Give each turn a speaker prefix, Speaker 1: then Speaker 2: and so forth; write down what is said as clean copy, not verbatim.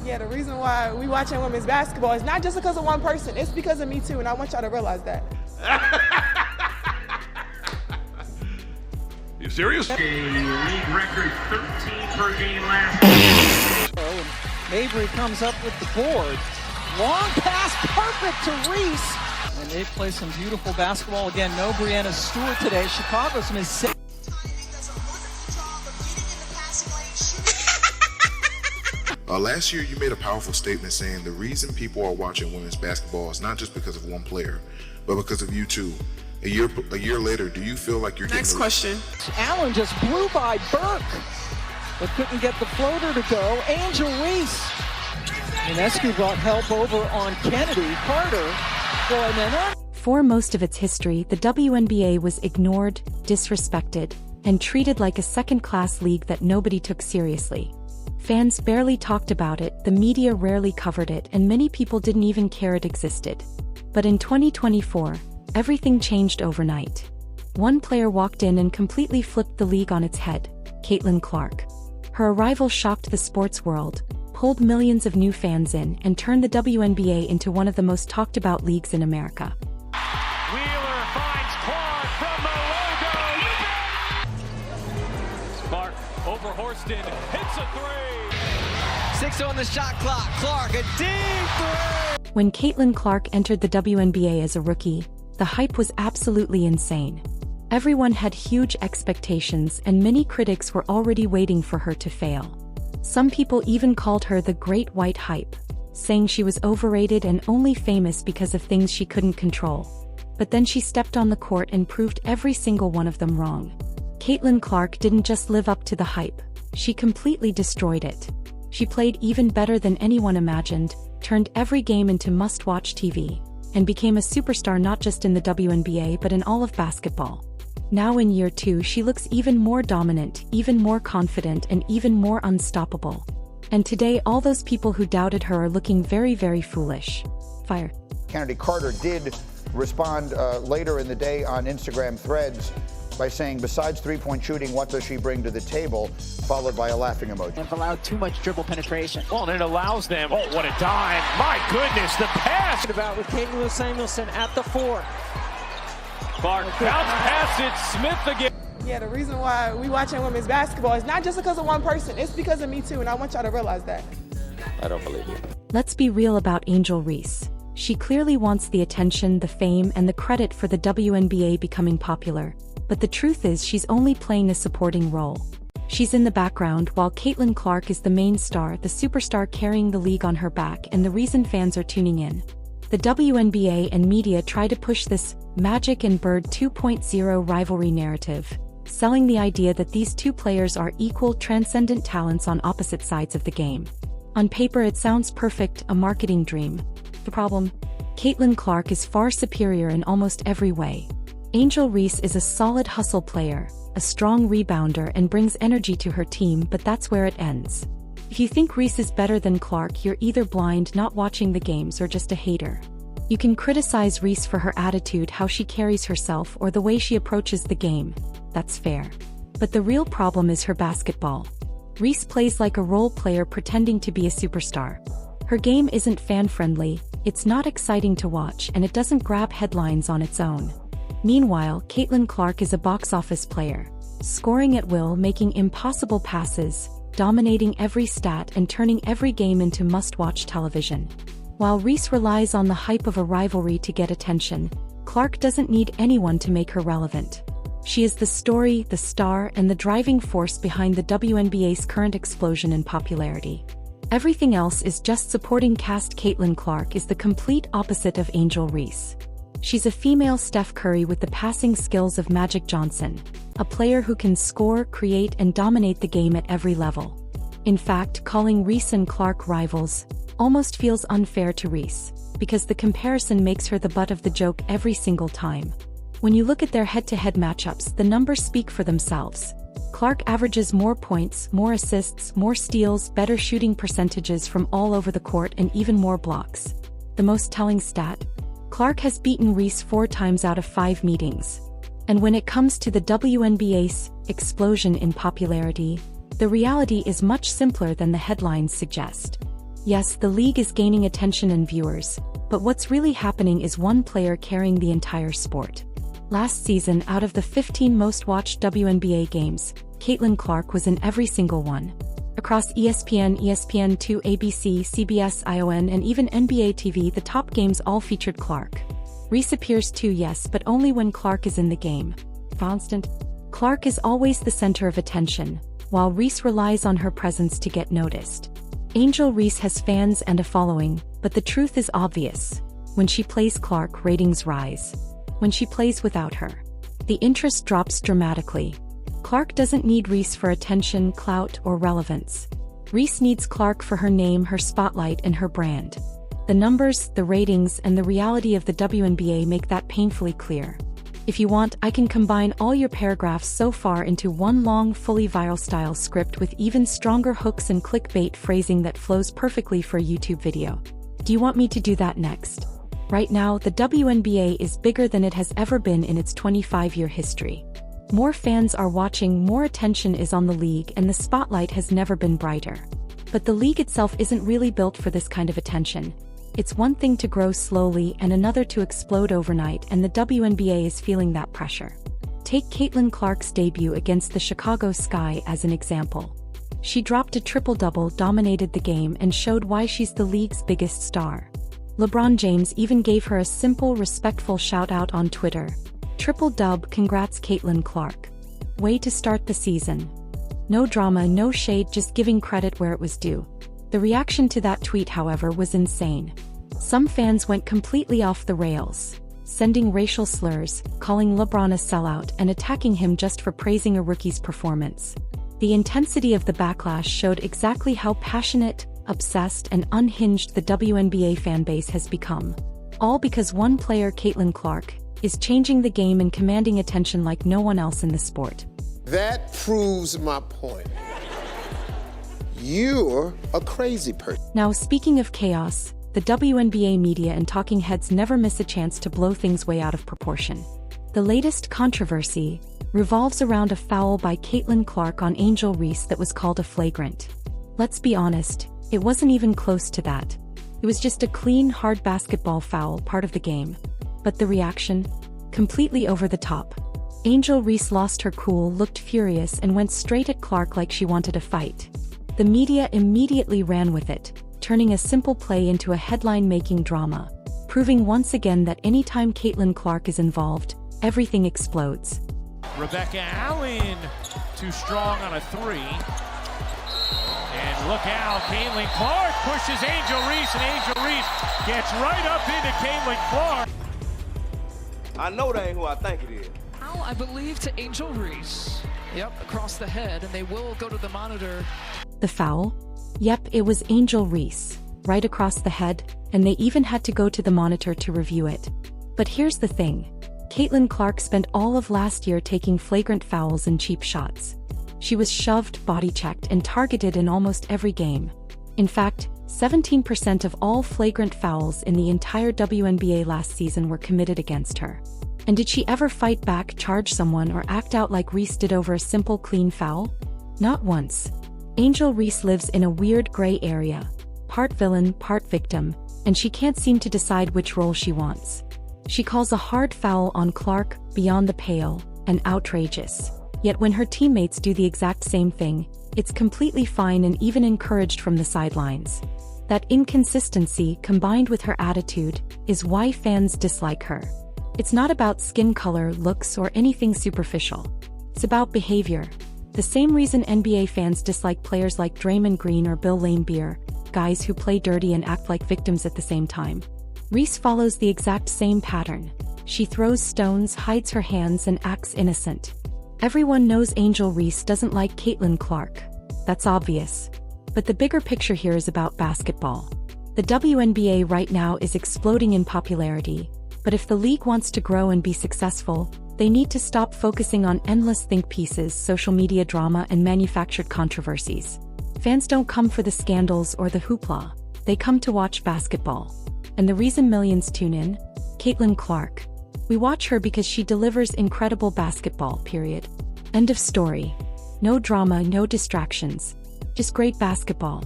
Speaker 1: Yeah, the reason why we watching women's basketball is not just because of one person. It's because of me too, and I want y'all to realize that.
Speaker 2: You serious?
Speaker 3: A league record 13 per game last.
Speaker 4: Mabry comes up with the board. Long pass, perfect to Reese. And they play some beautiful basketball. Again, no Brianna Stewart today. Chicago's missed 6.
Speaker 5: Last year, you made a powerful statement saying the reason people are watching women's basketball is not just because of one player, but because of you too. A year later, do you feel like you're getting...
Speaker 1: Next question.
Speaker 4: Allen just blew by Burke, but couldn't get the floater to go. Angel Reese. Ionescu brought help over on Kennedy. Carter for an minute.
Speaker 6: For most of its history, the WNBA was ignored, disrespected, and treated like a second-class league that nobody took seriously. Fans barely talked about it, the media rarely covered it, and many people didn't even care it existed. But in 2024, everything changed overnight. One player walked in and completely flipped the league on its head, Caitlin Clark. Her arrival shocked the sports world, pulled millions of new fans in, and turned the WNBA into one of the most talked-about leagues in America.
Speaker 3: Wheeler finds Clark from the logo. Clark over Horston, hits a three.
Speaker 4: 6 on the shot clock. Clark, a deep three.
Speaker 6: When Caitlin Clark entered the WNBA as a rookie, the hype was absolutely insane. Everyone had huge expectations, and many critics were already waiting for her to fail. Some people even called her the Great White Hype, saying she was overrated and only famous because of things she couldn't control. But then she stepped on the court and proved every single one of them wrong. Caitlin Clark didn't just live up to the hype, she completely destroyed it. She played even better than anyone imagined, turned every game into must-watch TV, and became a superstar not just in the WNBA but in all of basketball. Now in year 2, she looks even more dominant, even more confident, and even more unstoppable. And today all those people who doubted her are looking very, very foolish. Fire.
Speaker 7: Kennedy Carter did respond later in the day on Instagram Threads by saying, besides three-point shooting, what does she bring to the table? Followed by a laughing emoji.
Speaker 8: And allowed too much dribble penetration.
Speaker 3: Well, and it allows them. Oh, what a dime. My goodness, the pass.
Speaker 8: About with Kate Lewis Samuelson at the 4.
Speaker 3: Clark bounce pass it. Smith again.
Speaker 1: Yeah, the reason why we watching women's basketball is not just because of one person. It's because of me too, and I want y'all to realize that.
Speaker 2: I don't believe you.
Speaker 6: Let's be real about Angel Reese. She clearly wants the attention, the fame, and the credit for the WNBA becoming popular. But the truth is she's only playing a supporting role. She's in the background while Caitlin Clark is the main star, the superstar carrying the league on her back and the reason fans are tuning in. The WNBA and media try to push this Magic and Bird 2.0 rivalry narrative, selling the idea that these two players are equal, transcendent talents on opposite sides of the game. On paper it sounds perfect, a marketing dream. The problem? Caitlin Clark is far superior in almost every way. Angel Reese is a solid hustle player, a strong rebounder, and brings energy to her team, but that's where it ends. If you think Reese is better than Clark, you're either blind, not watching the games, or just a hater. You can criticize Reese for her attitude, how she carries herself, or the way she approaches the game. That's fair. But the real problem is her basketball. Reese plays like a role player pretending to be a superstar. Her game isn't fan-friendly, it's not exciting to watch, and it doesn't grab headlines on its own. Meanwhile, Caitlin Clark is a box office player, scoring at will, making impossible passes, dominating every stat, and turning every game into must-watch television. While Reese relies on the hype of a rivalry to get attention, Clark doesn't need anyone to make her relevant. She is the story, the star, and the driving force behind the WNBA's current explosion in popularity. Everything else is just supporting cast. Caitlin Clark is the complete opposite of Angel Reese. She's a female Steph Curry with the passing skills of Magic Johnson, a player who can score, create, and dominate the game at every level. In fact, calling Reese and Clark rivals almost feels unfair to Reese, because the comparison makes her the butt of the joke every single time. When you look at their head-to-head matchups, the numbers speak for themselves. Clark averages more points, more assists, more steals, better shooting percentages from all over the court, and even more blocks. The most telling stat? Clark has beaten Reese 4 times out of 5 meetings. And when it comes to the WNBA's explosion in popularity, the reality is much simpler than the headlines suggest. Yes, the league is gaining attention and viewers, but what's really happening is one player carrying the entire sport. Last season, out of the 15 most watched WNBA games, Caitlin Clark was in every single one. Across ESPN, ESPN2, ABC, CBS, ION, and even NBA TV, the top games all featured Clark. Reese appears too, yes, but only when Clark is in the game. Constant. Clark is always the center of attention, while Reese relies on her presence to get noticed. Angel Reese has fans and a following, but the truth is obvious. When she plays Clark, ratings rise. When she plays without her, the interest drops dramatically. Clark doesn't need Reese for attention, clout, or relevance. Reese needs Clark for her name, her spotlight, and her brand. The numbers, the ratings, and the reality of the WNBA make that painfully clear. If you want, I can combine all your paragraphs so far into one long, fully viral-style script with even stronger hooks and clickbait phrasing that flows perfectly for a YouTube video. Do you want me to do that next? Right now, the WNBA is bigger than it has ever been in its 25-year history. More fans are watching, more attention is on the league, and the spotlight has never been brighter. But the league itself isn't really built for this kind of attention. It's one thing to grow slowly and another to explode overnight, and the WNBA is feeling that pressure. Take Caitlin Clark's debut against the Chicago Sky as an example. She dropped a triple-double, dominated the game, and showed why she's the league's biggest star. LeBron James even gave her a simple, respectful shout-out on Twitter. Triple dub, congrats Caitlin Clark. Way to start the season. No drama, no shade, just giving credit where it was due. The reaction to that tweet, however, was insane. Some fans went completely off the rails, sending racial slurs, calling LeBron a sellout, and attacking him just for praising a rookie's performance. The intensity of the backlash showed exactly how passionate, obsessed, and unhinged the WNBA fanbase has become. All because one player, Caitlin Clark, is changing the game and commanding attention like no one else in the sport.
Speaker 2: That proves my point. You're a crazy person.
Speaker 6: Now, speaking of chaos, the WNBA media and talking heads never miss a chance to blow things way out of proportion. The latest controversy revolves around a foul by Caitlin Clark on Angel Reese that was called a flagrant. Let's be honest, it wasn't even close to that. It was just a clean, hard basketball foul, part of the game. But the reaction? Completely over the top. Angel Reese lost her cool, looked furious, and went straight at Clark like she wanted a fight. The media immediately ran with it, turning a simple play into a headline-making drama, proving once again that anytime Caitlin Clark is involved, everything explodes.
Speaker 3: Rebecca Allen, too strong on a three. And look out, Caitlin Clark pushes Angel Reese, and Angel Reese gets right up into Caitlin Clark.
Speaker 9: I know that ain't who I think it is.
Speaker 10: Now, I believe to Angel Reese. Yep, across the head, and they will go to the monitor.
Speaker 6: The foul? Yep, it was Angel Reese, right across the head, and they even had to go to the monitor to review it. But here's the thing. Caitlin Clark spent all of last year taking flagrant fouls and cheap shots. She was shoved, body-checked, and targeted in almost every game. In fact, 17% of all flagrant fouls in the entire WNBA last season were committed against her. And did she ever fight back, charge someone, or act out like Reese did over a simple, clean foul? Not once. Angel Reese lives in a weird gray area, part villain, part victim, and she can't seem to decide which role she wants. She calls a hard foul on Clark beyond the pale and outrageous. Yet when her teammates do the exact same thing, it's completely fine and even encouraged from the sidelines. That inconsistency, combined with her attitude, is why fans dislike her. It's not about skin color, looks, or anything superficial. It's about behavior. The same reason NBA fans dislike players like Draymond Green or Bill Laimbeer, guys who play dirty and act like victims at the same time. Reese follows the exact same pattern. She throws stones, hides her hands, and acts innocent. Everyone knows Angel Reese doesn't like Caitlin Clark. That's obvious. But the bigger picture here is about basketball. The WNBA right now is exploding in popularity, but if the league wants to grow and be successful, they need to stop focusing on endless think pieces, social media drama, and manufactured controversies. Fans don't come for the scandals or the hoopla. They come to watch basketball. And the reason millions tune in? Caitlin Clark. We watch her because she delivers incredible basketball, period. End of story. No drama, no distractions. Just great basketball.